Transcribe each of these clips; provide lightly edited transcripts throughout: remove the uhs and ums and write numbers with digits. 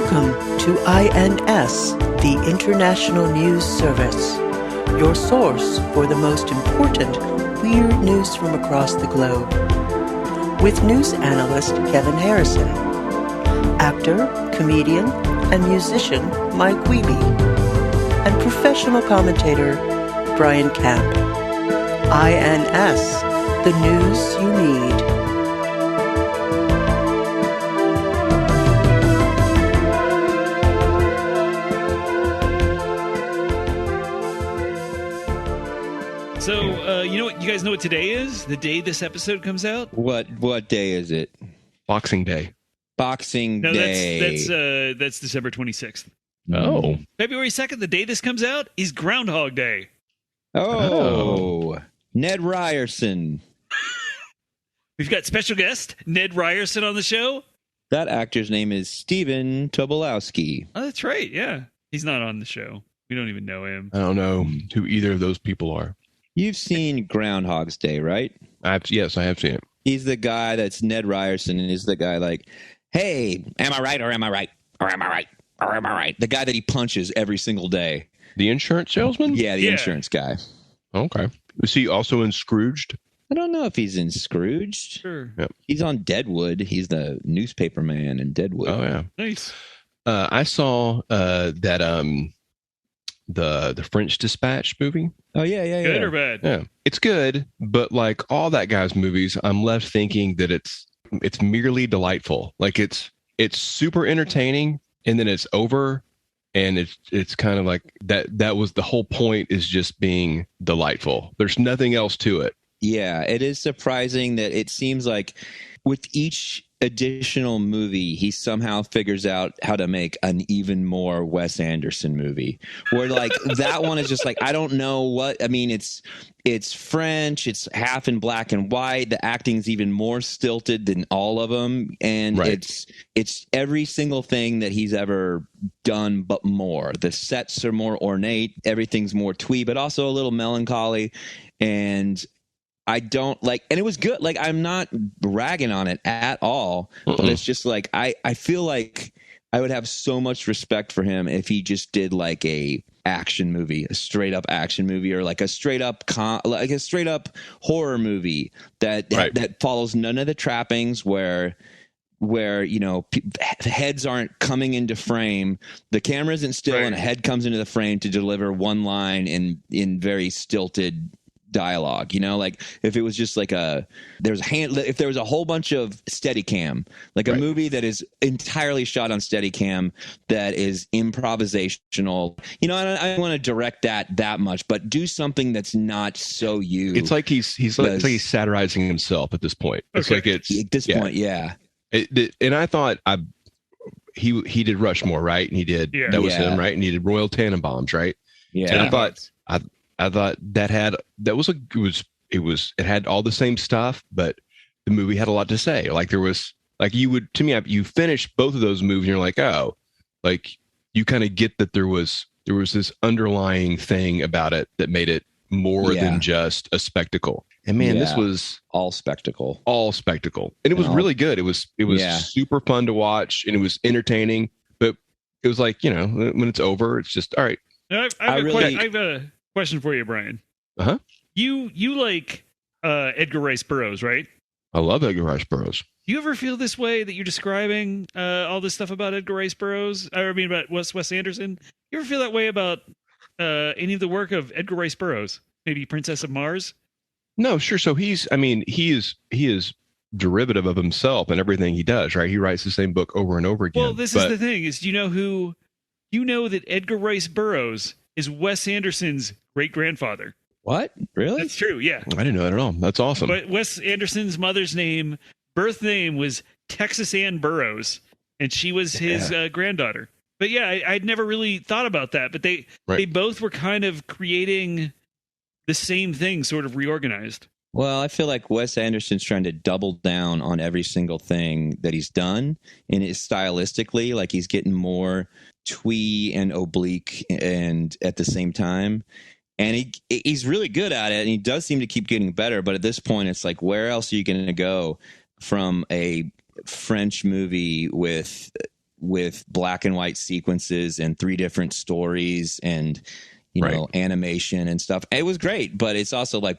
Welcome to INS, the International News Service, your source for the most important weird news from across the globe. With news analyst Kevin Harrison, actor, comedian, and musician Mike Wiebe, and professional commentator Brian Camp. INS, the news you need. So, you guys know what today is? The day this episode comes out? What day is it? Boxing Day. Boxing No, Day. that's December 26th. Oh. February 2nd, the day this comes out, is Groundhog Day. Oh. Ned Ryerson. We've got special guest Ned Ryerson on the show. That actor's name is Steven Tobolowsky. Oh, that's right. Yeah. He's not on the show. We don't even know him. I don't know who either of those people are. You've seen Groundhog's Day, right? Yes, I have seen it. He's the guy that's Ned Ryerson, and he's the guy like, hey, am I right or am I right? Or am I right? Or am I right? The guy that he punches every single day. The insurance salesman? Yeah, the insurance guy. Okay. Was he also in Scrooged? I don't know if he's in Scrooged. Sure. Yep. He's on Deadwood. He's the newspaper man in Deadwood. Oh, yeah. Nice. I saw that the French Dispatch movie. Oh, yeah. Good or bad? Yeah. It's good, but like all that guy's movies, I'm left thinking that it's merely delightful. Like it's super entertaining, and then it's over, and it's kind of like that was the whole point, is just being delightful. There's nothing else to it. Yeah, it is surprising that it seems like with each additional movie, he somehow figures out how to make an even more Wes Anderson movie. Where like that one is just like, I don't know what, I mean, it's French, it's half in black and white. The acting's even more stilted than all of them, and right. it's every single thing that he's ever done, but more. The sets are more ornate, everything's more twee, but also a little melancholy, and I don't like, and it was good. Like, I'm not ragging on it at all, but it's just like, I feel like I would have so much respect for him if he just did like a action movie, a straight up action movie, or like a straight up horror movie that follows none of the trappings where heads aren't coming into frame. The camera isn't still, and a head comes into the frame to deliver one line in very stilted dialogue. Like if it was just like if there was a whole bunch of Steadicam, like a movie that is entirely shot on Steadicam, that is improvisational, I don't want to direct that much, but do something that's not so you. It's like he's satirizing himself at this point. It's like at this point, yeah. And I thought he did Rushmore, right? And he did that was him, right? And he did Royal Tenenbaums, right? Yeah. And I thought it had all the same stuff, but the movie had a lot to say. Like there was, like you finish both of those movies and you're like, oh, like you kind of get that there was this underlying thing about it that made it more than just a spectacle. And man, this was all spectacle. And it was really good. It was super fun to watch, and it was entertaining, but it was like, when it's over, it's just, all right. I have a question for you, Brian. Uh-huh. You like Edgar Rice Burroughs, right? I love Edgar Rice Burroughs. Do you ever feel this way that you're describing all this stuff about Edgar Rice Burroughs? I mean, about Wes Anderson? You ever feel that way about any of the work of Edgar Rice Burroughs? Maybe Princess of Mars? No, sure. So he is derivative of himself and everything he does, right? He writes the same book over and over again. Well, this is the thing: is you know that Edgar Rice Burroughs is Wes Anderson's great-grandfather. What? Really? That's true, yeah. I didn't know that at all. That's awesome. But Wes Anderson's mother's birth name was Texas Ann Burroughs, and she was his granddaughter. But yeah, I'd never really thought about that. But they both were kind of creating the same thing, sort of reorganized. Well, I feel like Wes Anderson's trying to double down on every single thing that he's done, and it's stylistically, like he's getting more twee and oblique and at the same time. And he's really good at it, and he does seem to keep getting better. But at this point, it's like, where else are you going to go from a French movie with with black and white sequences and 3 different stories and, you know, animation and stuff. It was great, but it's also like,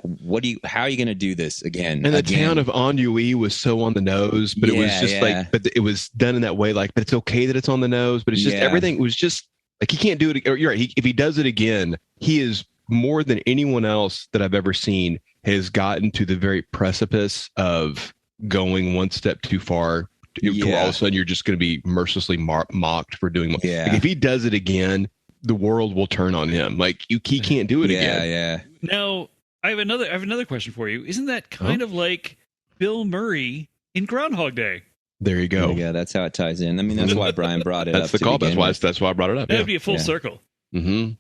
how are you going to do this again? And the town of Ennui was so on the nose, but it was just like, but it was done in that way, like, but it's okay that it's on the nose, but it's just everything was just like, he can't do it. Or you're right. If he does it again, he is more than anyone else that I've ever seen has gotten to the very precipice of going one step too far. To all of a sudden, you're just going to be mercilessly mocked for doing. Like, if he does it again, the world will turn on him. Like he can't do it again. Yeah. Now I have another question for you. Isn't that kind of like Bill Murray in Groundhog Day? There you go. Yeah, that's how it ties in. I mean, that's why Brian brought it that's up. The call. That's why I brought it up. That'd be a full circle. Mm-hmm.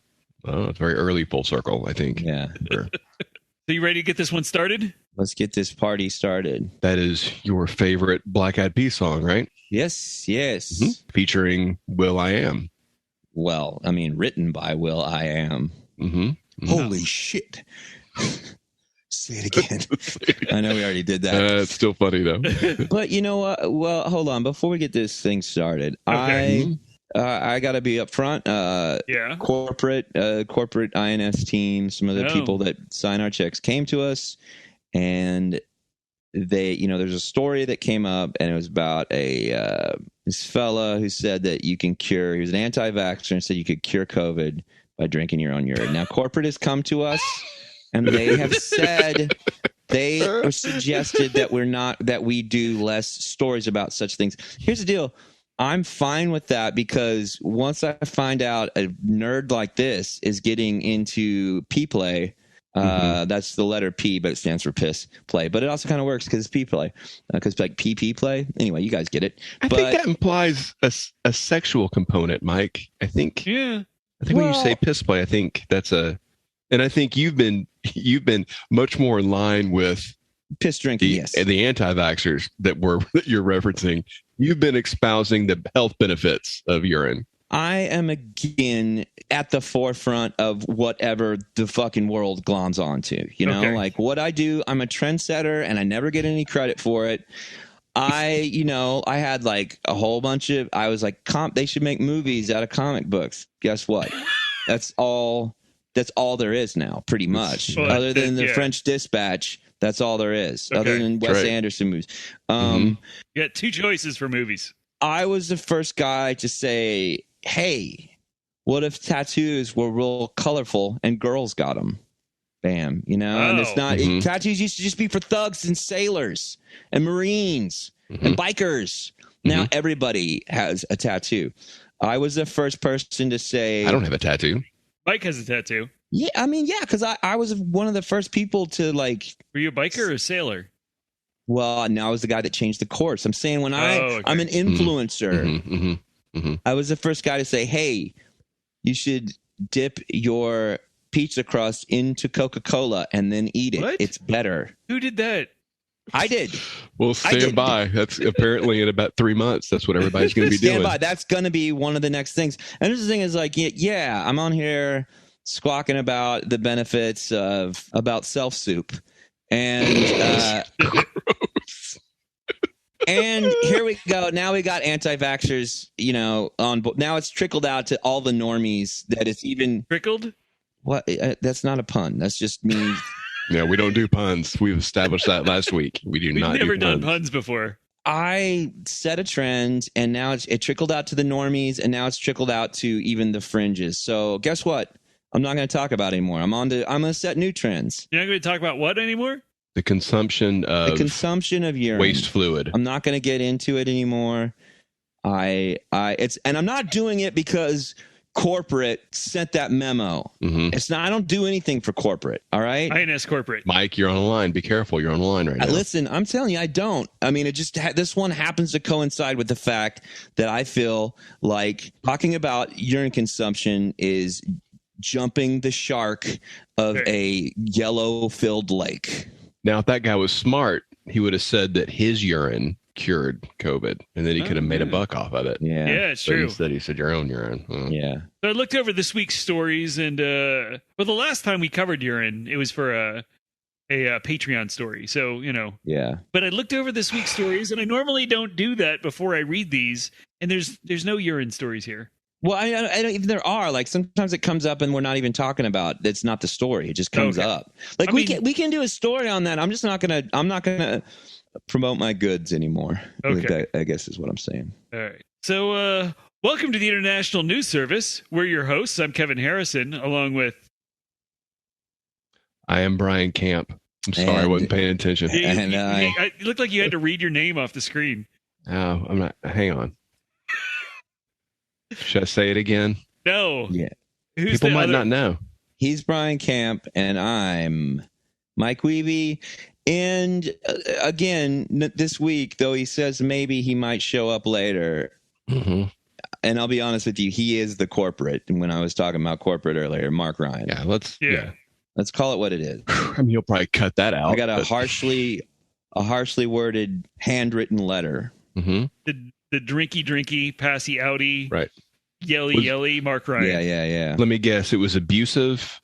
Oh, it's very early full circle, I think. Yeah. So you ready to get this one started? Let's get this party started. That is your favorite Black Eyed Peas song, right? Yes. Mm-hmm. Featuring will.i.am. Well, I mean, written by will.i.am. Mm-hmm. Holy shit. Say it again. I know we already did that. It's still funny, though. But you know what? Well, hold on. Before we get this thing started, I got to be up front. Corporate INS team, some of the people that sign our checks came to us, and they, you know, there's a story that came up, and it was about this fella who said that he was an anti-vaxxer and said you could cure COVID by drinking your own urine. Now, corporate has come to us, and they have said they are suggested that we do less stories about such things. Here's the deal. I'm fine with that, because once I find out a nerd like this is getting into P-play, that's the letter P, but it stands for piss play. But it also kind of works because it's P-play, because like PP play. Anyway, you guys get it. I think that implies a sexual component, Mike. I think. Yeah. I think when you say piss play, I think that's and I think you've been much more in line with piss drinking, the anti-vaxxers that you're referencing. You've been espousing the health benefits of urine. I am again at the forefront of whatever the fucking world gloms onto. You know, like what I do, I'm a trendsetter and I never get any credit for it. I had like a whole bunch of, I was like, they should make movies out of comic books. Guess what? That's all there is now, pretty much. Other than the French Dispatch, that's all there is. Other than Wes Anderson movies. You got 2 choices for movies. I was the first guy to say, hey, what if tattoos were real colorful and girls got them? Bam. You know, and it's not, tattoos used to just be for thugs and sailors and Marines and bikers. Now everybody has a tattoo. I was the first person to say, I don't have a tattoo. Mike has a tattoo. Yeah, I mean, because I was one of the first people to like. Were you a biker or a sailor? Well, no, I was the guy that changed the course. I'm saying when I'm an influencer. I was the first guy to say, hey, you should dip your pizza crust into Coca-Cola and then eat it. What? It's better. Who did that? I did. Well, stand by. That's apparently in about 3 months. That's what everybody's going to be doing. Stand by. That's going to be one of the next things. And this thing is like, I'm on here squawking about the benefits about self soup. And and here we go. Now we got anti-vaxxers, on now it's trickled out to all the normies that it's even trickled. What? That's not a pun. That's just me. Yeah, we don't do puns. We've established that last week. We've never done puns before. I set a trend, and now it trickled out to the normies, and now it's trickled out to even the fringes. So guess what? I'm not going to talk about it anymore. I'm going to set new trends. You're not going to talk about what anymore? The consumption of urine, waste fluid. I'm not going to get into it anymore. And I'm not doing it because corporate sent that memo. It's not. I don't do anything for corporate. All right. INS corporate. Mike, you're on the line. Be careful. You're on the line right now. Listen, I'm telling you, I don't. I mean, it just this one happens to coincide with the fact that I feel like talking about urine consumption is jumping the shark of a yellow-filled lake. Now, if that guy was smart, he would have said that his urine cured COVID, and then he could have made a buck off of it. Yeah, it's true. Instead, he said your own urine. Yeah. So I looked over this week's stories, and the last time we covered urine, it was for a a Patreon story. So, Yeah. But I looked over this week's stories, and I normally don't do that before I read these. And there's no urine stories here. Well, I don't even there are like sometimes it comes up and we're not even talking about. It's not the story. It just comes up. Like we can do a story on that. I'm not gonna promote my goods anymore. Okay. I guess is what I'm saying. All right. So, welcome to the International News Service. We're your hosts. I'm Kevin Harrison, along with. I am Brian Camp. I'm sorry, I wasn't paying attention. It looked like you had to read your name off the screen. Oh, I'm not. Hang on. Should I say it again? No. Yeah. People might not know. He's Brian Camp, and I'm Mike Wiebe. And again, this week, though he says maybe he might show up later, and I'll be honest with you, he is the corporate. And when I was talking about corporate earlier, Mark Ryan. Yeah, let's call it what it is. I mean, you'll probably cut that out. I got a harshly worded handwritten letter. The drinky, passy outy, right? Yelly, Mark Ryan. Yeah. Let me guess. It was abusive.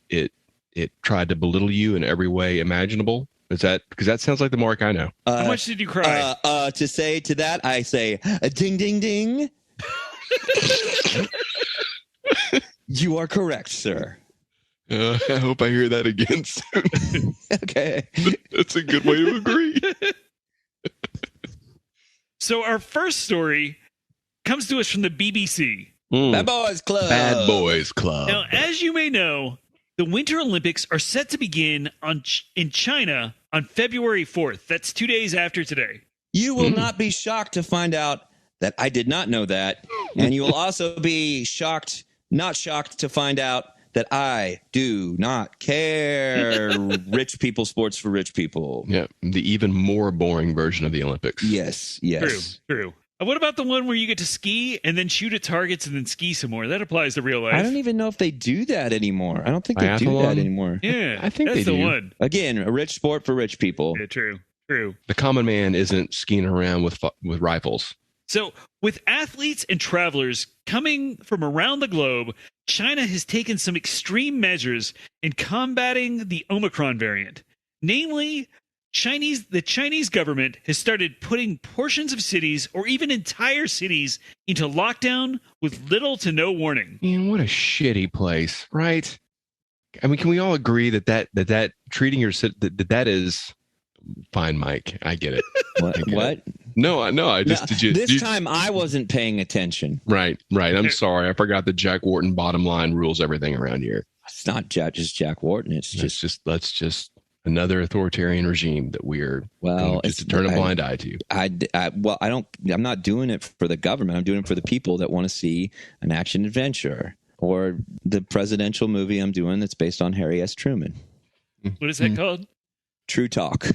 It tried to belittle you in every way imaginable. Is that because that sounds like the Mark I know? How much did you cry? To say to that, I say, ding, ding, ding. You are correct, sir. I hope I hear that again soon. Okay. That's a good way to agree. So our first story comes to us from the BBC. Bad Boys Club. Bad Boys Club. Now, as you may know, the Winter Olympics are set to begin in China on February 4th. That's 2 days after today. You will not be shocked to find out that I did not know that. And you will also be not shocked to find out that I do not care. Rich people sports for rich people. Yeah, the even more boring version of the Olympics. Yes. True. What about the one where you get to ski and then shoot at targets and then ski some more? That applies to real life. I don't even know if they do that anymore. I don't think they do that anymore. Yeah, I think that's they do. The one. Again, a rich sport for rich people. Yeah, true. The common man isn't skiing around with rifles. So, with athletes and travelers coming from around the globe, China has taken some extreme measures in combating the Omicron variant. Namely, the Chinese government has started putting portions of cities or even entire cities into lockdown with little to no warning. Man, what a shitty place, right? I mean, can we all agree that treating your that is fine, Mike? I get it. What? No. I just this time I wasn't paying attention. Right. I'm sorry. I forgot that Jack Wharton bottom line rules everything around here. It's not just Jack Wharton. It's just another authoritarian regime that we're just to turn a blind eye to. I'm not doing it for the government. I'm doing it for the people that want to see an action adventure or the presidential movie I'm doing that's based on Harry S. Truman. What is that called? True Talk.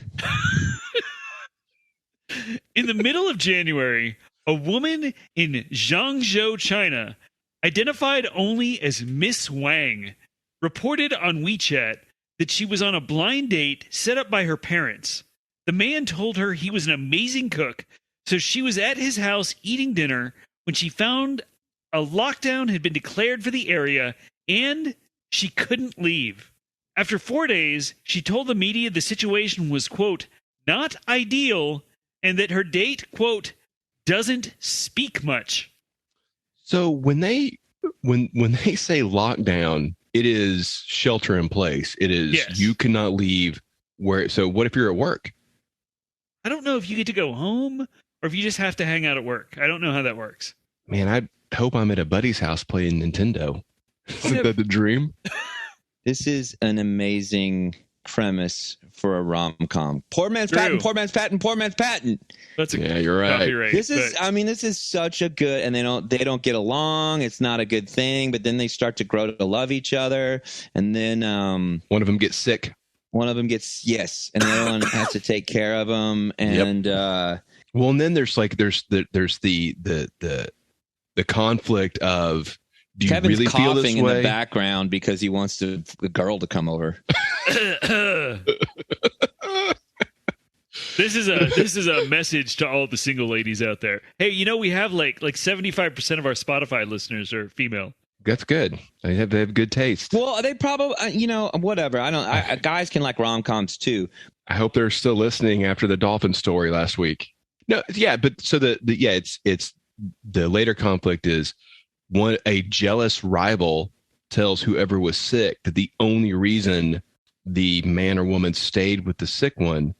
In the middle of January, a woman in Zhangzhou, China, identified only as Miss Wang, reported on WeChat that she was on a blind date set up by her parents. The man told her he was an amazing cook, so she was at his house eating dinner when she found a lockdown had been declared for the area and she couldn't leave. After 4 days, she told the media the situation was, quote, not ideal, and that her date, quote, doesn't speak much. So when they say lockdown, it is shelter in place. It is You cannot leave. So what if you're at work? I don't know if you get to go home or if you just have to hang out at work. I don't know how that works. Man, I hope I'm at a buddy's house playing Nintendo. Isn't that the dream? This is an amazing premise for a rom-com. Poor man's patent, poor man's patent, poor man's patent. You're right. This is such a good, and they don't get along. It's not a good thing, but then they start to grow to love each other. And then one of them gets sick. One of them gets, and the other one has to take care of them. And well, and then there's the conflict of, do you Kevin's really feel this coughing in way? the background because he wants the girl to come over. This is a message to all the single ladies out there. Hey, we have like 75% of our Spotify listeners are female. That's good. They have good taste. Well, they probably, whatever. Guys can like rom-coms too. I hope they're still listening after the dolphin story last week. No, yeah, but so it's the later conflict is a jealous rival tells whoever was sick that the only reason the man or woman stayed with the sick one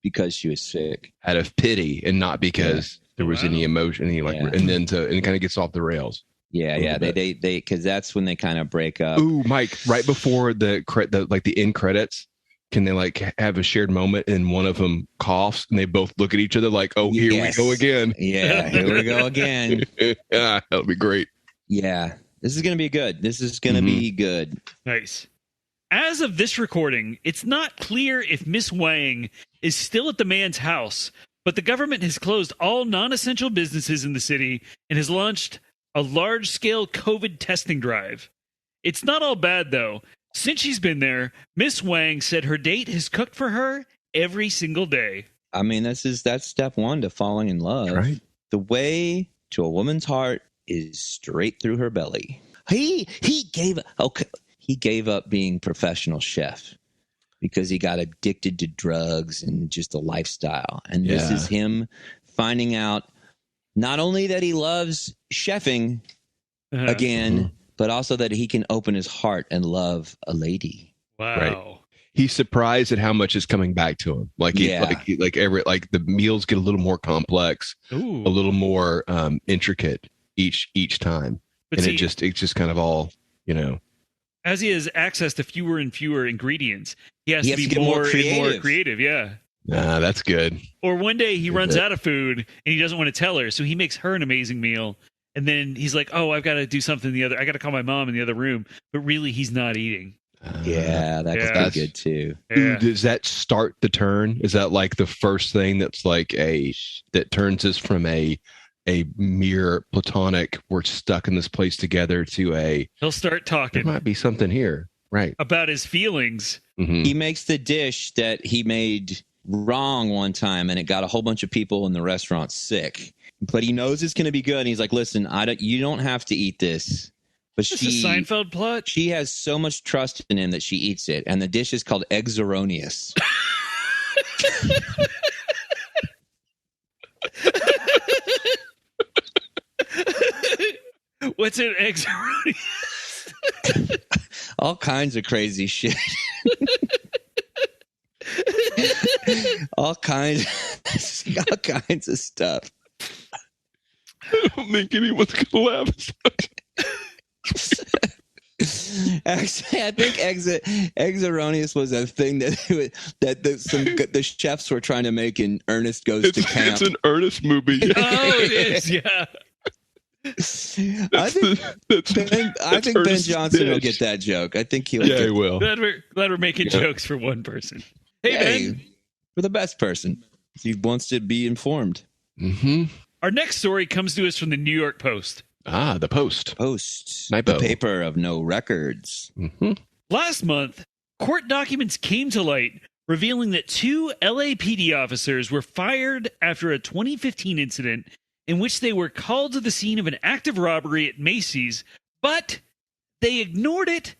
because she was sick out of pity and not because there was any emotion, and then it kind of gets off the rails. Yeah, they because that's when they kind of break up. Ooh, Mike! Right before the end credits, can they like have a shared moment and one of them coughs and they both look at each other like, "Oh, here we go again." Yeah, here we go again. Yeah, that'll be great. Yeah, this is gonna be good. This is gonna be good. Nice. As of this recording, it's not clear if Miss Wang is still at the man's house, but the government has closed all non-essential businesses in the city and has launched a large-scale COVID testing drive. It's not all bad, though. Since she's been there, Miss Wang said her date has cooked for her every single day. I mean, that's step one to falling in love. Right. The way to a woman's heart is straight through her belly. He gave up being professional chef because he got addicted to drugs and just a lifestyle. And this is him finding out not only that he loves chefing again, but also that he can open his heart and love a lady. Wow. Right. He's surprised at how much is coming back to him. Like the meals get a little more complex, a little more intricate each time. But and it's just kind of all, as he has access to fewer and fewer ingredients, he has to be more creative. Yeah. That's good. Or one day he runs out of food and he doesn't want to tell her, so he makes her an amazing meal. And then he's like, "Oh, I've got to do something I got to call my mom in the other room." But really, he's not eating. That's good too. Yeah. Does that start the turn? Is that like the first thing that's like that turns us from a mere platonic, we're stuck in this place together, to he'll start talking. There might be something here, right? About his feelings. Mm-hmm. He makes the dish that he made wrong one time, and it got a whole bunch of people in the restaurant sick. But he knows it's going to be good, and he's like, "Listen, you don't have to eat this." But This is a Seinfeld plot. She has so much trust in him that she eats it, and the dish is called Eggs Erroneous. What's an Eggs Erroneous? All kinds of crazy shit. all kinds of stuff. I don't think anyone's gonna laugh. Actually, I think Eggs Erroneous was a thing that the chefs were trying to make in Ernest Goes to Camp. It's an Ernest movie. Oh, it is, yeah. I think Ben Johnson will get that joke. I think he'll. Yeah, he will. Glad we're making jokes for one person. Hey, Ben. For the best person. He wants to be informed. Mm-hmm. Our next story comes to us from the New York Post. Ah, the Post. The paper of no records. Mm-hmm. Last month, court documents came to light revealing that 2 LAPD officers were fired after a 2015 incident in which they were called to the scene of an active robbery at Macy's, but they ignored it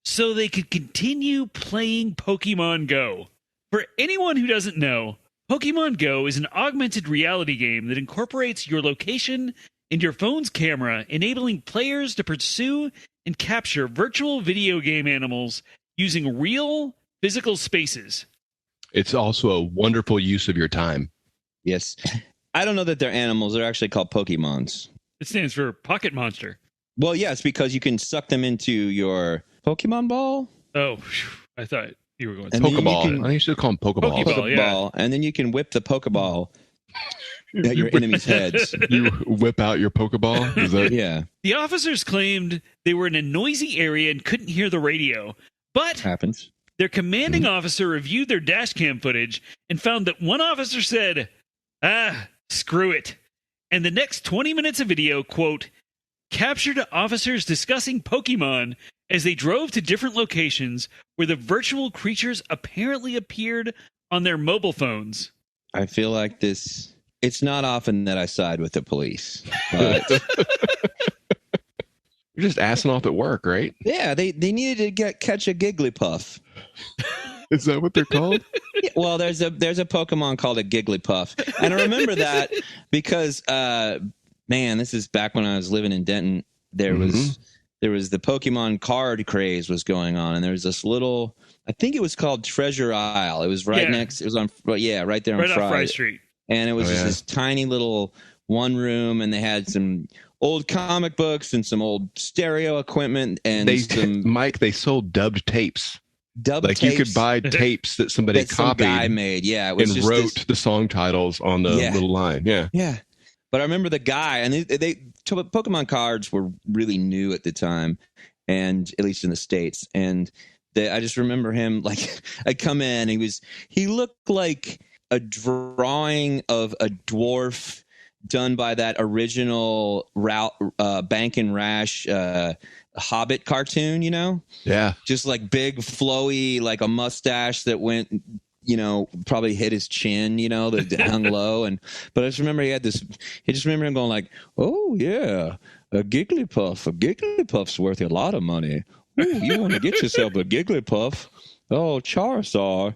so they could continue playing Pokemon Go. For anyone who doesn't know, Pokemon Go is an augmented reality game that incorporates your location and your phone's camera, enabling players to pursue and capture virtual video game animals using real physical spaces. It's also a wonderful use of your time. Yes. I don't know that they're animals. They're actually called Pokemons. It stands for Pocket Monster. Well, yes, because you can suck them into your Pokemon ball. Oh, I thought you were going to Pokeball. I think you should call them Pokeball. Pokeball, and then you can whip the Pokeball at your enemies' heads. You whip out your Pokeball? Is that... Yeah. The officers claimed they were in a noisy area and couldn't hear the radio, but happens. Their commanding officer reviewed their dash cam footage and found that one officer said, screw it. And the next 20 minutes of video, quote, captured officers discussing Pokemon as they drove to different locations where the virtual creatures apparently appeared on their mobile phones. I feel like this, it's not often that I side with the police, but You're just assing off at work, right? Yeah, they needed to catch a Gigglypuff. Is that what they're called? Yeah, well, there's a Pokemon called a Gigglypuff, and I remember that because man, this is back when I was living in Denton. There was the Pokemon card craze was going on, and there was this little, I think it was called Treasure Isle. It was right next. It was on right there on right off Fry Street, and it was just this tiny little one room, and they had some old comic books and some old stereo equipment, and Mike, they sold dubbed tapes. Tapes. You could buy tapes that somebody copied, some guy made, it was and wrote the song titles on the little line. Yeah. But I remember the guy, and they Pokemon cards were really new at the time, and at least in the States. And I just remember him, like, I'd come in, he looked like a drawing of a dwarf done by that original Bank and Rash Hobbit cartoon, Yeah. Just like big, flowy, like a mustache that went, probably hit his chin, that hung low. But I just remember I just remember him going like, oh, yeah, a Gigglypuff's worth a lot of money. Ooh, you want to get yourself a Gigglypuff? Oh, Charizards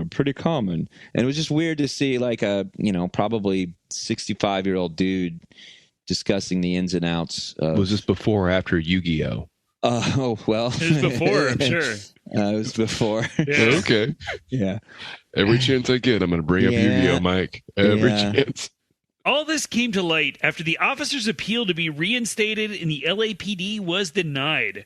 are pretty common. And it was just weird to see like a, probably 65-year-old dude discussing the ins and outs. Was this before or after Yu-Gi-Oh? Oh, well. It was before, I'm sure. It was before. Yeah. Okay. Yeah. Every chance I get, I'm going to bring up Yu-Gi-Oh, Mike. Every chance. All this came to light after the officer's appeal to be reinstated in the LAPD was denied.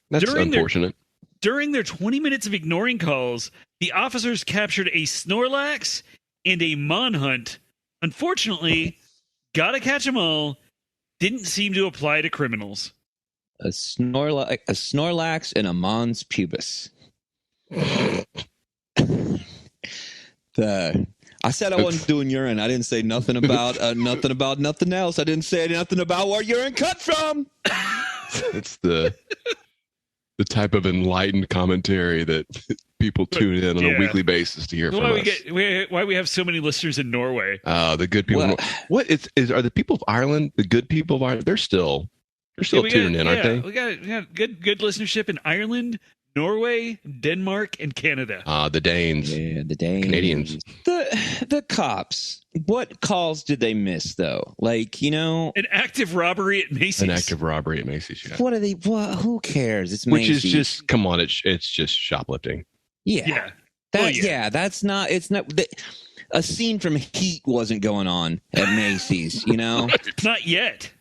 That's unfortunate. During their 20 minutes of ignoring calls, the officers captured a Snorlax and a Monhunt. Unfortunately, gotta catch 'em all, didn't seem to apply to criminals. A Snorlax and a Mons Pubis. I said I wasn't doing urine. I didn't say nothing about nothing else. I didn't say nothing about where urine cut from. It's the type of enlightened commentary that people tune in on a weekly basis to hear from us. Why we have so many listeners in Norway? The good people. Are the people of Ireland, the good people of Ireland? They're still tuning in, aren't they? We got good listenership in Ireland, Norway, Denmark, and Canada. The Danes. Yeah, the Danes. Canadians. The cops. What calls did they miss, though? Like, an active robbery at Macy's. Yeah. What are they? Who cares? It's Macy's. Which is just, come on, it's just shoplifting. Yeah. That's not, it's not, a scene from Heat wasn't going on at Macy's, Not yet.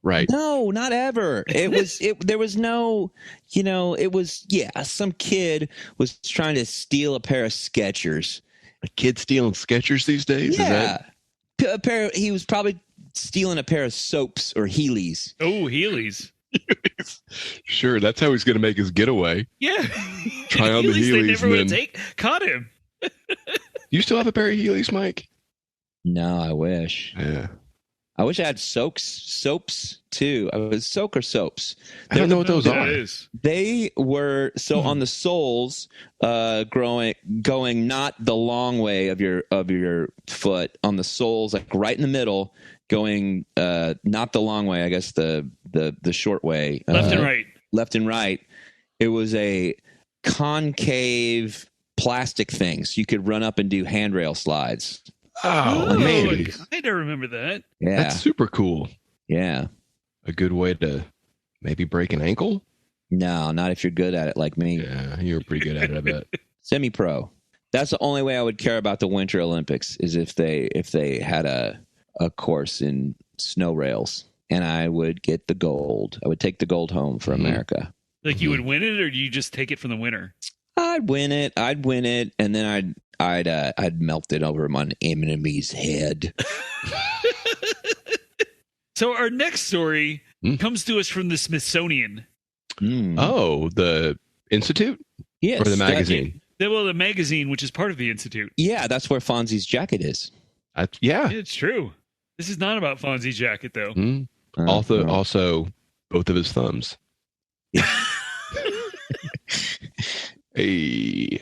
Right. No, not ever. There was no, it was, some kid was trying to steal a pair of Skechers. A kid stealing Skechers these days? Yeah. He was probably stealing a pair of soaps or Heelys. Oh, Heelys. Sure, that's how he's going to make his getaway. Yeah. Try on the Heelys. They never would have caught him. You still have a pair of Heelys, Mike? No, I wish. Yeah. I wish I had soaps too. I was soak or soaps. I don't know what those are. They were on the soles, going not the long way of your foot, on the soles, like right in the middle, going not the long way, I guess the short way. Left and right. Left and right. It was a concave plastic thing, so you could run up and do handrail slides. Oh, man. I don't remember that. Yeah. That's super cool. Yeah. A good way to maybe break an ankle? No, not if you're good at it like me. Yeah, you were pretty good at it, I bet. Semi-pro. That's the only way I would care about the Winter Olympics, is if they had a course in snow rails, and I would get the gold. I would take the gold home for America. Like you would win it, or do you just take it from the winner? I'd win it, and then I'd melt it over my enemy's head. So our next story comes to us from the Smithsonian. Oh, the Institute? Yes. Or the magazine? The magazine, which is part of the Institute. Yeah, that's where Fonzie's jacket is. Yeah. It's true. This is not about Fonzie's jacket, though. Also, both of his thumbs. Hey.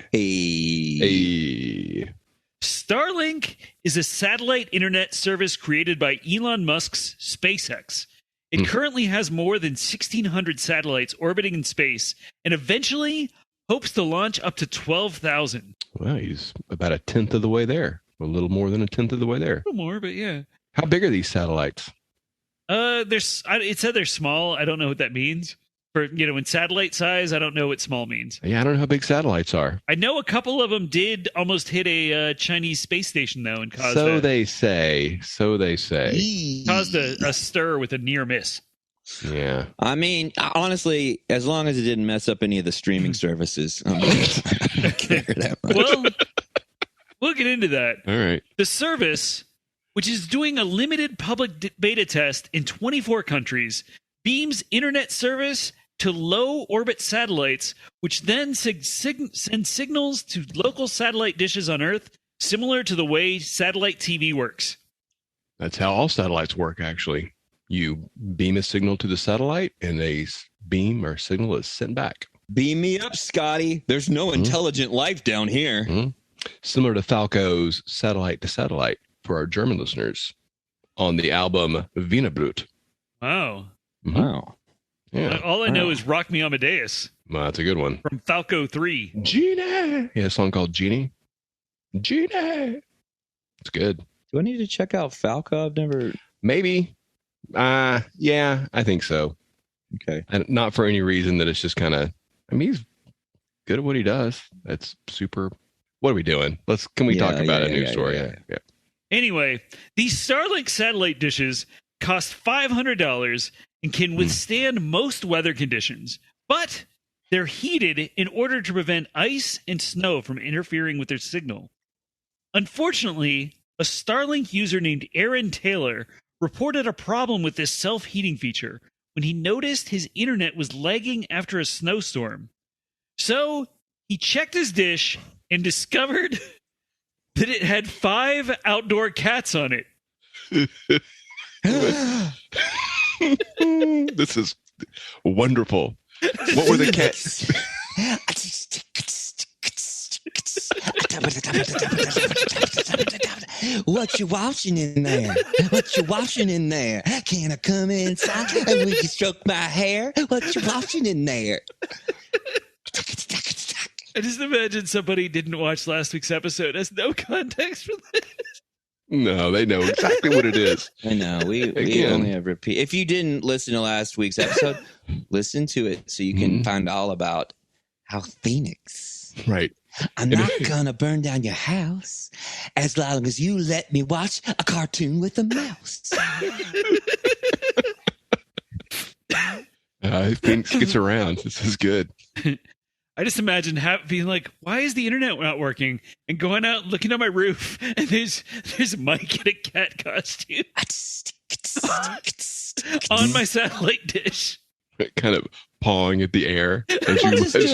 Starlink is a satellite internet service created by Elon Musk's SpaceX. It currently has more than 1,600 satellites orbiting in space and eventually hopes to launch up to 12,000. Well, he's about a tenth of the way there. A little more than a tenth of the way there. A little more, but yeah. How big are these satellites? It said they're small. I don't know what that means. For, in satellite size, I don't know what small means. Yeah, I don't know how big satellites are. I know a couple of them did almost hit a Chinese space station, though, and caused they say. Caused a stir with a near miss. Yeah. I mean, honestly, as long as it didn't mess up any of the streaming services, I don't care that much. Well, we'll get into that. All right. The service, which is doing a limited public beta test in 24 countries, beams internet service to low-orbit satellites, which then send signals to local satellite dishes on Earth, similar to the way satellite TV works. That's how all satellites work, actually. You beam a signal to the satellite, and a beam or signal is sent back. Beam me up, Scotty. There's no intelligent life down here. Mm-hmm. Similar to Falco's Satellite to Satellite for our German listeners on the album Wiener Blut. Wow. Mm-hmm. Wow. Yeah. All I know is Rock Me Amadeus. Well, that's a good one. From Falco 3. Genie. Yeah, a song called Genie. Genie. It's good. Do I need to check out Falco? I've never... Maybe. Yeah, I think so. Okay. And not for any reason that it's just kind of... I mean, he's good at what he does. That's super... What are we doing? Can we talk about a news story? Yeah. Anyway, these Starlink satellite dishes cost $500 and can withstand most weather conditions, but they're heated in order to prevent ice and snow from interfering with their signal. Unfortunately, a Starlink user named Aaron Taylor reported a problem with this self-heating feature when he noticed his internet was lagging after a snowstorm. So he checked his dish and discovered that it had 5 outdoor cats on it. This is wonderful. What were the cats? What you washing in there? What you washing in there? Can I come inside and we can stroke my hair? What you washing in there? I just imagine somebody didn't watch last week's episode, has no context for this. No, they know exactly what it is. I know. We only have repeat. If you didn't listen to last week's episode, listen to it so you can find all about how Phoenix. Right. I'm not going to burn down your house as long as you let me watch a cartoon with a mouse. Phoenix gets around. This is good. I just imagine being like, why is the internet not working? And going out, looking at my roof, and there's Mike in a cat costume on my satellite dish. Kind of pawing at the air as you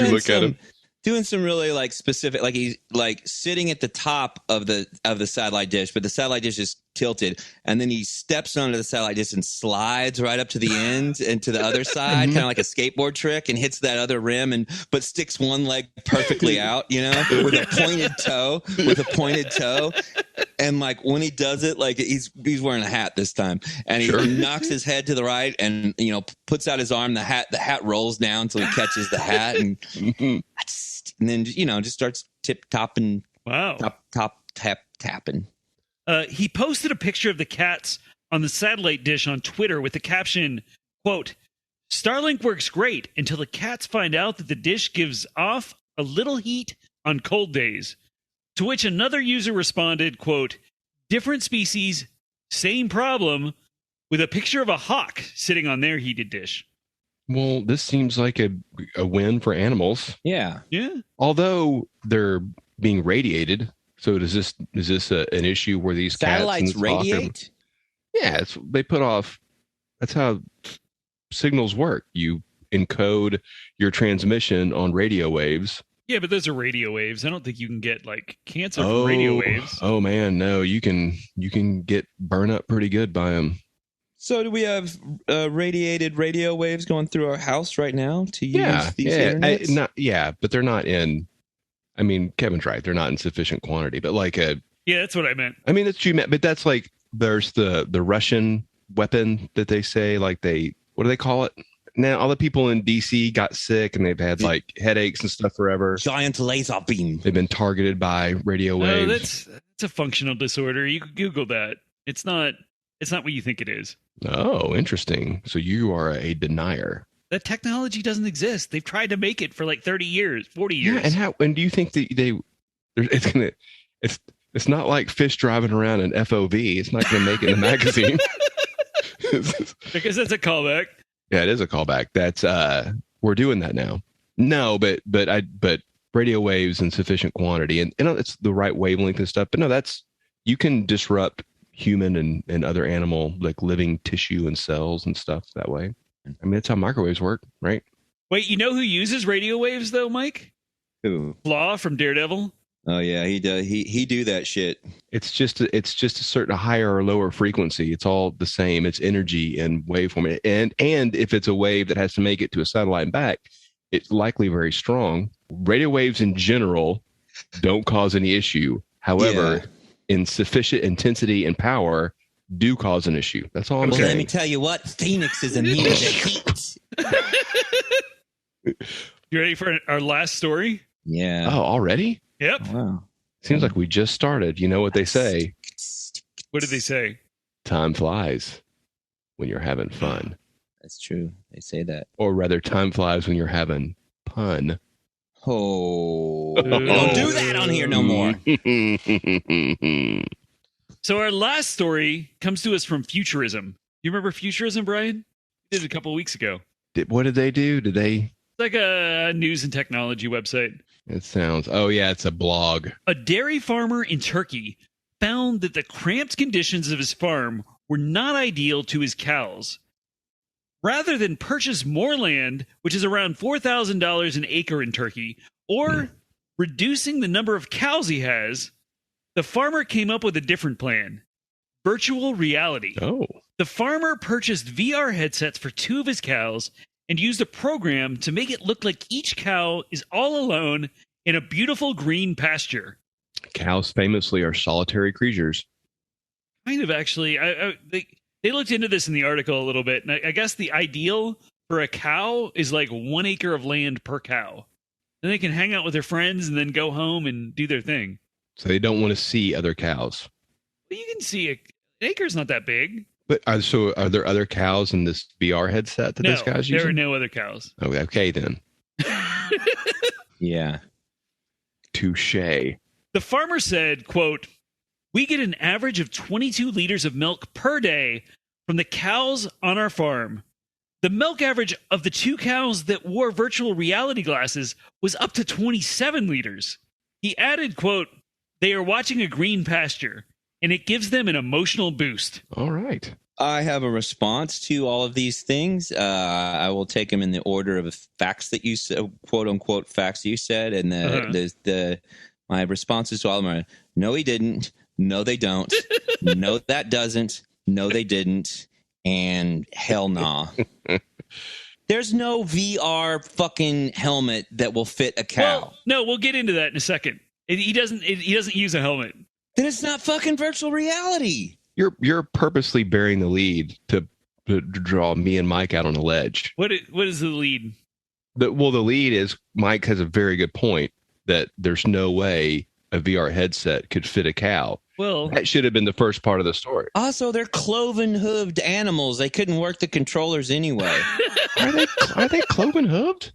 look at him. Doing some really like specific, like he's like sitting at the top of the satellite dish, but the satellite dish is tilted, and then he steps onto the satellite dish and slides right up to the end and to the other side, kind of like a skateboard trick, and hits that other rim, but sticks one leg perfectly out, with a pointed toe, and like when he does it, like he's wearing a hat this time, and he knocks his head to the right, and puts out his arm, the hat rolls down until he catches the hat, and then just starts tip-topping. Wow. Tapping. He posted a picture of the cats on the satellite dish on Twitter with the caption, quote, "Starlink works great until the cats find out that the dish gives off a little heat on cold days." To which another user responded, quote, "Different species, same problem," with a picture of a hawk sitting on their heated dish. Well, this seems like a win for animals. Yeah. Although they're being radiated. So is this an issue where these satellites cats radiate? Yeah, they put off. That's how signals work. You encode your transmission on radio waves. Yeah, but those are radio waves. I don't think you can get like cancer from radio waves. Oh man, no! You can get burned up pretty good by them. So do we have radiated radio waves going through our house right now to use these internets? But they're not in. I mean, Kevin's right. They're not in sufficient quantity. But like yeah, that's what I meant. I mean, that's what you meant. But that's like there's the Russian weapon that they say, like what do they call it? Now, all the people in DC got sick and they've had like headaches and stuff forever. Giant laser beam. They've been targeted by radio waves. That's a functional disorder. You could Google that. It's not what you think it is. Oh, interesting. So you are a denier. That technology doesn't exist. They've tried to make it for like 30 years, 40 years. Yeah, and do you think that it's not like fish driving around an FOV. It's not going to make it in the magazine. Because that's a callback. Yeah, it is a callback. That's we're doing that now. No, but radio waves in sufficient quantity, and it's the right wavelength and stuff. But no, you can disrupt human and other animal like living tissue and cells and stuff that way. I mean, that's how microwaves work, right? Wait, you know who uses radio waves though, Mike? Who? Flaw from Daredevil. Oh yeah, he does. He do that shit. It's just a certain higher or lower frequency. It's all the same. It's energy and waveform. And if it's a wave that has to make it to a satellite and back, it's likely very strong. Radio waves in general don't cause any issue. However, in sufficient intensity and power, do cause an issue. That's all I'm saying. Let me tell you what, Phoenix is immune to heat. You ready for our last story? Yeah. Oh, already? Yep. Oh, wow. Seems like we just started. You know what they say? What did they say? Time flies when you're having fun. That's true. They say that. Or rather, time flies when you're having pun. Oh. Don't do that on here no more. So our last story comes to us from Futurism. You remember Futurism, Brian? We did it a couple of weeks ago. What did they do? It's like a news and technology website. It sounds... Oh, yeah, it's a blog. A dairy farmer in Turkey found that the cramped conditions of his farm were not ideal to his cows. Rather than purchase more land, which is around $4,000 an acre in Turkey, or reducing the number of cows he has, the farmer came up with a different plan. Virtual reality. Oh. The farmer purchased VR headsets for 2 of his cows and used a program to make it look like each cow is all alone in a beautiful green pasture. Cows famously are solitary creatures. Kind of, actually. They looked into this in the article a little bit, and I guess the ideal for a cow is like 1 acre of land per cow. Then they can hang out with their friends and then go home and do their thing. So they don't want to see other cows. But you can see an acre's not that big. But are there other cows in this VR headset that this guy's using? There are no other cows. Okay then. Yeah. Touche. The farmer said, quote, "We get an average of 22 liters of milk per day from the cows on our farm. The milk average of the 2 cows that wore virtual reality glasses was up to 27 liters. He added, quote, "They are watching a green pasture, and it gives them an emotional boost." All right. I have a response to all of these things. I will take them in the order of facts that you said, quote unquote facts you said, and my responses to all of them are: no, he didn't. No, they don't. No, that doesn't. No, they didn't. And hell nah. There's no VR fucking helmet that will fit a cow. Well, no, we'll get into that in a second. He doesn't use a helmet. Then it's not fucking virtual reality. You're purposely bearing the lead to draw me and Mike out on a ledge. What is the lead? The lead is Mike has a very good point that there's no way a VR headset could fit a cow. Well, that should have been the first part of the story. Also, they're cloven-hooved animals. They couldn't work the controllers anyway. Are they cloven-hooved?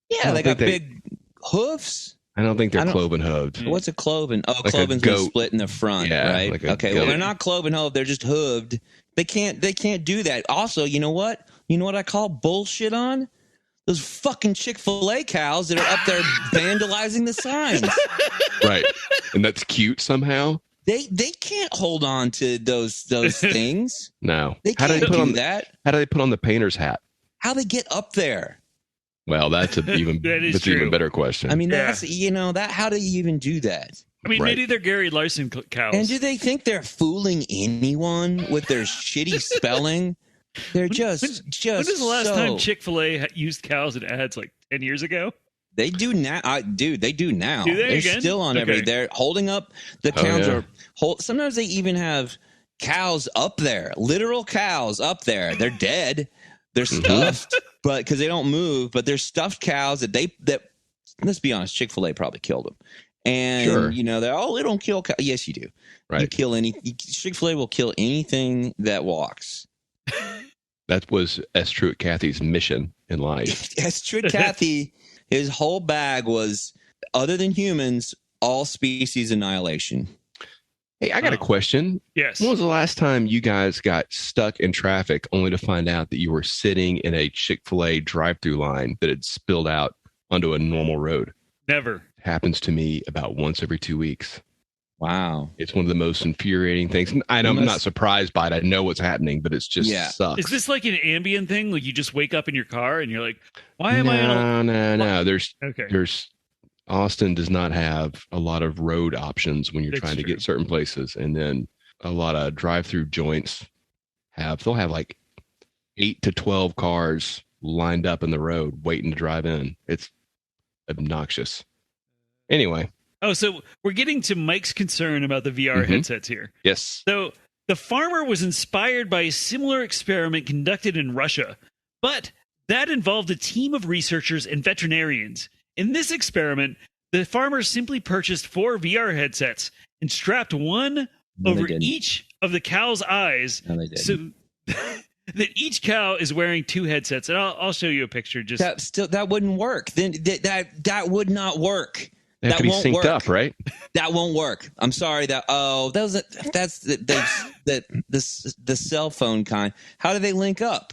Yeah, they got big hoofs. I don't think they're cloven-hooved. What's a cloven? Oh, like cloven's been split in the front, right? Like okay, well, they're not cloven-hooved. They're just hooved. They can't do that. Also, you know what? You know what I call bullshit on? Those fucking Chick-fil-A cows that are up there vandalizing the signs. Right. And that's cute somehow. They can't hold on to those things. No. They can't do that. How do they put on the painter's hat? How they get up there? Well, that's an even better question. I mean, that's how do you even do that? I mean, maybe they're Gary Larson cows. And do they think they're fooling anyone with their shitty spelling? They're just. When was the last time Chick-fil-A used cows in ads? Like 10 years ago? They do now. They do now. Do they They're again? still on They're holding up the cows. Sometimes they even have cows up there, literal cows up there. They're dead. They're stuffed, but because they don't move, but they're stuffed cows that let's be honest, Chick-fil-A probably killed them. And, Sure. they don't kill cows. Yes, you do. Right. You kill Chick-fil-A will kill anything that walks. That was Estruat Kathy's mission in life. Estruat Kathy, his whole bag was, other than humans, all species annihilation. Hey, I got a question. Yes. When was the last time you guys got stuck in traffic only to find out that you were sitting in a Chick-fil-A drive-through line that had spilled out onto a normal road? Never. It happens to me about once every 2 weeks. Wow. It's one of the most infuriating things. I'm not surprised by it. I know what's happening, but it's just sucks. Is this like an ambient thing? Like you just wake up in your car and you're like, why am I? No. There's Okay. Austin does not have a lot of road options when you're trying to get certain places. And then a lot of drive-through joints they'll have like 8 to 12 cars lined up in the road waiting to drive in. It's obnoxious. Anyway. Oh, so we're getting to Mike's concern about the VR headsets here. Yes. So the farmer was inspired by a similar experiment conducted in Russia, but that involved a team of researchers and veterinarians. In this experiment, the farmer simply purchased 4 VR headsets and strapped one over each of the cow's eyes. No, they didn't. So that each cow is wearing 2 headsets. And I'll show you a picture. That wouldn't work. Then that would not work. They have to be synced work. up, right? That won't work. I'm sorry. That's the cell phone kind. How do they link up?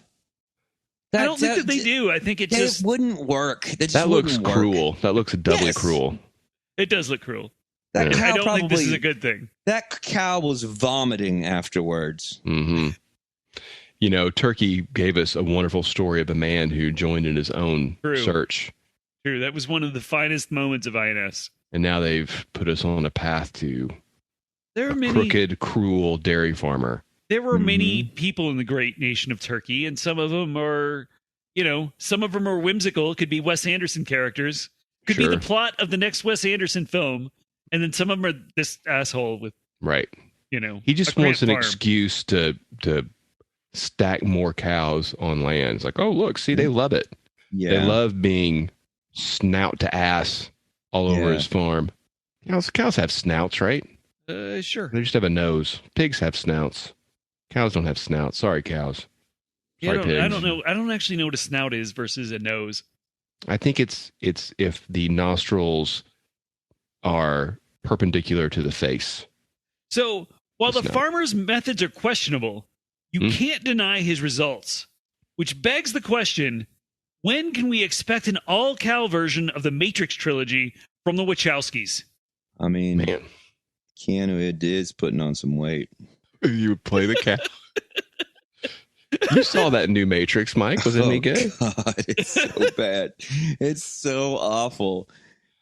I don't think that they do. I think it wouldn't work. That looks cruel. That looks doubly cruel. It does look cruel. That cow I don't think this is a good thing. That cow was vomiting afterwards. Mm-hmm. Turkey gave us a wonderful story of a man who joined in his own search. True. That was one of the finest moments of INS. And now they've put us on a path to many crooked, cruel dairy farmer. There were many people in the great nation of Turkey, and some of them are, some of them are whimsical. It could be Wes Anderson characters. Could be the plot of the next Wes Anderson film. And then some of them are this asshole with, he just wants an excuse to stack more cows on land. It's like, oh, look, see, they love it. Yeah. They love being snout to ass all over his farm. Cows have snouts, right? Sure. They just have a nose. Pigs have snouts. Cows don't have snouts. Sorry, cows. Sorry, pigs. I don't know. I don't actually know what a snout is versus a nose. I think it's if the nostrils are perpendicular to the face. So while the farmer's methods are questionable, you can't deny his results, which begs the question, when can we expect an all-cow version of the Matrix trilogy from the Wachowskis? I mean, man, Keanu is putting on some weight. You would play the cow. You saw that new Matrix, Mike. Was it any good? God, it's so bad. It's so awful.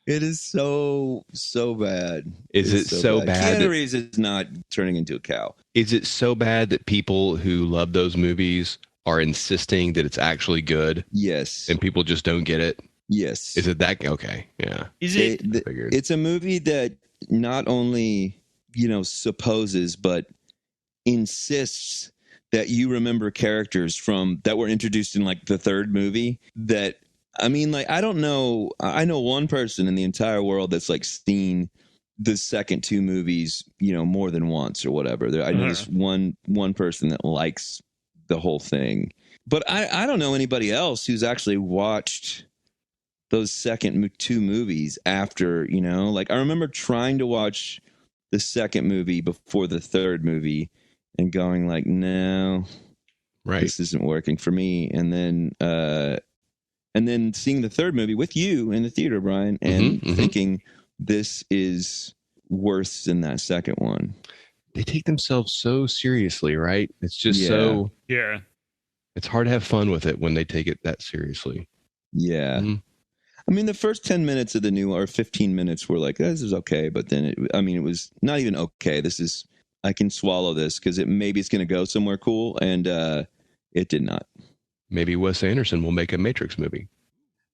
It is so bad. Is it so bad? Keanu Reeves is not turning into a cow. Is it so bad that people who love those movies are insisting that it's actually good? Yes. And people just don't get it? Yes. Is it that? Okay. Yeah. Is it? It's a movie that not only, supposes, but insists that you remember characters that were introduced in like the third movie that, I don't know. I know one person in the entire world that's like seen the second 2 movies, more than once or whatever. I know this one person that likes the whole thing, but I don't know anybody else who's actually watched those second 2 movies after, I remember trying to watch the second movie before the third movie and going like, no, this isn't working for me. And then seeing the third movie with you in the theater, Brian, and thinking this is worse than that second one. They take themselves so seriously, right? It's just so... Yeah. It's hard to have fun with it when they take it that seriously. Yeah. The first 10 minutes of the new, or 15 minutes were like, this is okay. But then, it was not even okay. I can swallow this because maybe it's going to go somewhere cool. And it did not. Maybe Wes Anderson will make a Matrix movie.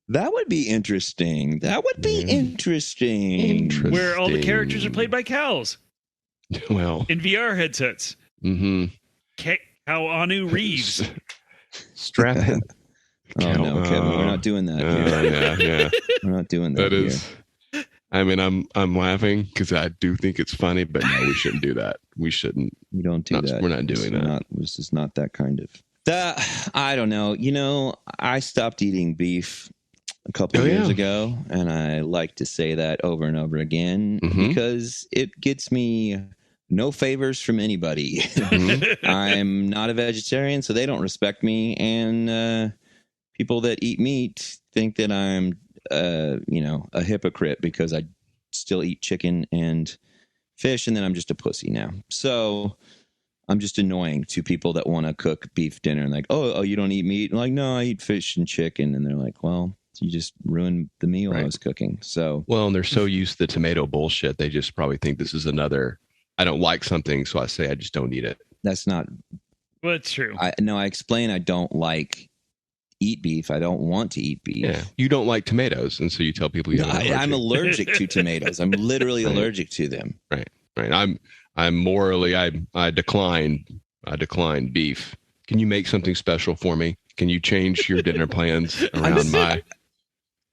That would be interesting. Interesting. Where all the characters are played by cows. Well, in VR headsets. Mm-hmm. Keanu Reeves. Strap in. Oh no, Kevin, we're not doing that here. Yeah. We're not doing that. That is. I mean, I'm laughing because I do think it's funny, but no, we shouldn't do that. We shouldn't. We don't do that. We're not doing that. This is not that kind of. I don't know. You know, I stopped eating beef a couple of years ago, and I like to say that over and over again because it gets me no favors from anybody. I'm not a vegetarian, so they don't respect me, and people that eat meat think that I'm a hypocrite because I still eat chicken and fish, and then I'm just a pussy now. So I'm just annoying to people that want to cook beef dinner and like, oh, you don't eat meat? I'm like, no, I eat fish and chicken. And they're like, well, you just ruined the meal I was cooking. So, well, and they're so used to the tomato bullshit. They just probably think this is another, I don't like something, so I say I just don't eat it. That's not. Well, it's true. I explain I don't eat beef. I don't want to eat beef. Yeah, you don't like tomatoes, and so you tell people I'm allergic to tomatoes. I'm literally allergic to them. Right. I'm morally I decline beef. Can you make something special for me? Can you change your dinner plans around my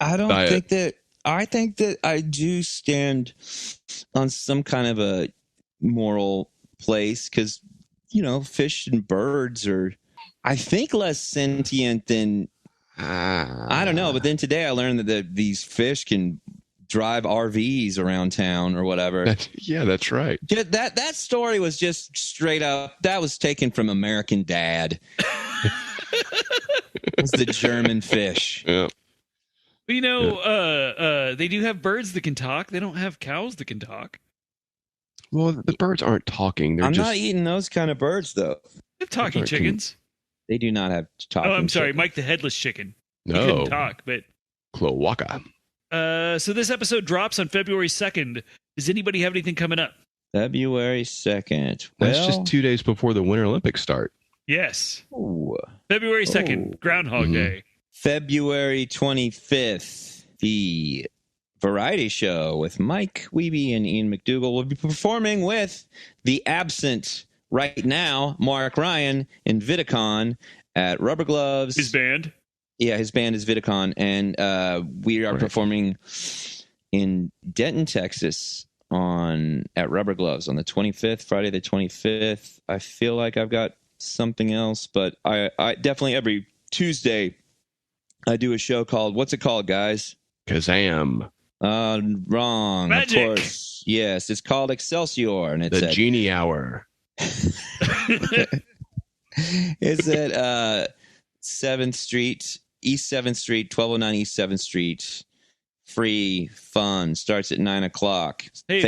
I don't diet? I think that I do stand on some kind of a moral place because fish and birds are, I think, less sentient than I don't know. But then today I learned that these fish can drive RVs around town or whatever. That's right. That story was just straight up. That was taken from American Dad. It was the German fish. Yeah. But they do have birds that can talk. They don't have cows that can talk. Well, the birds aren't talking. I'm not eating those kind of birds, though. They have talking chickens. They do not have talking. Oh, I'm sorry, chickens. Mike the Headless Chicken. No. He couldn't talk, but cloaca. So this episode drops on February 2nd. Does anybody have anything coming up? February 2nd. That's just 2 days before the Winter Olympics start. Yes. Ooh. February 2nd, Groundhog Day. February 25th, the variety show with Mike Wiebe and Ian McDougall will be performing with the absent right now Mark Ryan in Vidicon at Rubber Gloves. His band? Yeah, his band is Vidicon, and we are performing in Denton, Texas at Rubber Gloves on the 25th, Friday the 25th. I feel like I've got something else, but I definitely every Tuesday I do a show called, what's it called, guys? Kazam. Wrong. Magic. Of course. Yes, it's called Excelsior, and it's the Genie Hour. It's at 7th Street, East 7th Street, 1209 East 7th Street. Free fun. Starts at 9:00. Hey.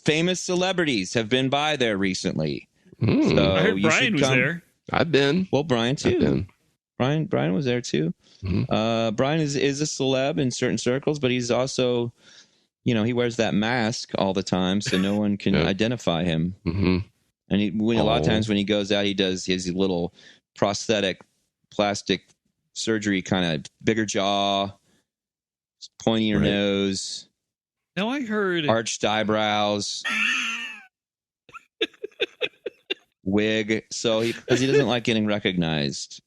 Famous celebrities have been by there recently. So I heard Brian was there. I've been. Well, Brian too. Brian was there too. Brian is a celeb in certain circles, but he's also, he wears that mask all the time, so no one can identify him. And a lot of times when he goes out, he does his little prosthetic plastic surgery, kind of bigger jaw, pointier nose. Now I heard arched eyebrows, wig. So because he doesn't like getting recognized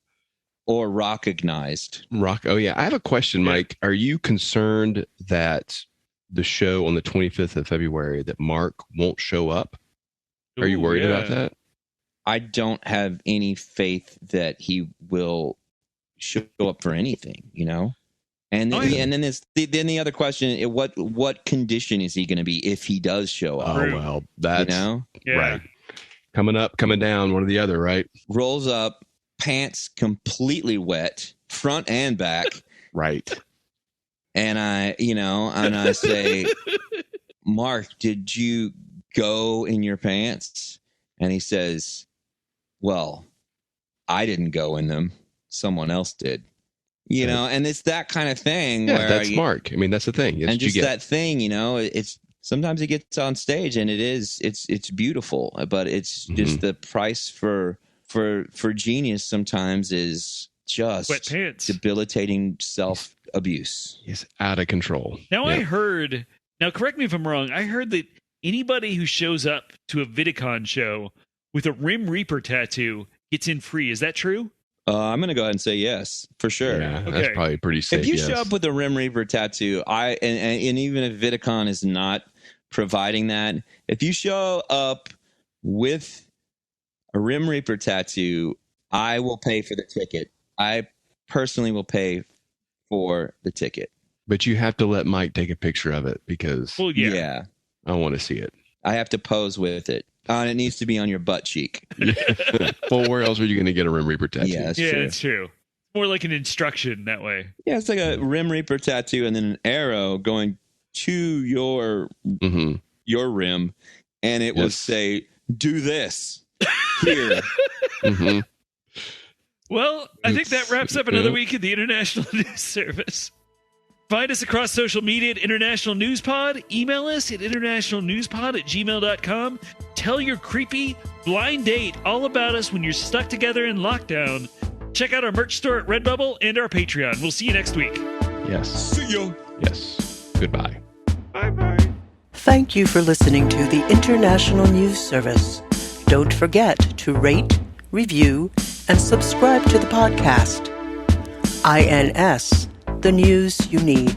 or recognized. Oh yeah, I have a question, Mike. Are you concerned that the show on the 25th of February that Mark won't show up? Are you worried about that? I don't have any faith that he will show up for anything, And then the other question: what condition is he going to be if he does show up? Oh well, that's right. Coming down, one or the other, right? Rolls up, pants completely wet, front and back, right. And I say, Mark, did you go in your pants? And he says, well, I didn't go in them. Someone else did. And it's that kind of thing. Yeah, where that's Mark. I mean, that's the thing. And just that thing, it's sometimes it gets on stage and it's beautiful, but it's just the price for genius sometimes is just wet pants. Debilitating self-abuse. It's out of control. Now I heard, correct me if I'm wrong, I heard that anybody who shows up to a Vidicon show with a Rim Reaper tattoo gets in free. Is that true? I'm going to go ahead and say yes, for sure. Yeah, Okay. that's probably pretty safe. If you yes. show up with a Rim Reaper tattoo, and even if Vidicon is not providing that, if you show up with a Rim Reaper tattoo, I will pay for the ticket. I personally will pay for the ticket. But you have to let Mike take a picture of it because Yeah. I want to see it. I have to pose with it. And it needs to be on your butt cheek. Well, where else are you going to get a Rim Reaper tattoo? Yeah, that's true. It's true. More like an instruction that way. Yeah, it's like a Rim Reaper tattoo and then an arrow going to your rim, and it will say, "Do this here." Well, I think that wraps up another week in the International News Service. Find us across social media at International News Pod. Email us at internationalnewspod@gmail.com. Tell your creepy blind date all about us when you're stuck together in lockdown. Check out our merch store at Redbubble and our Patreon. We'll see you next week. Yes. See ya. Yes. Goodbye. Bye-bye. Thank you for listening to the International News Service. Don't forget to rate, review, and subscribe to the podcast. INS, the news you need.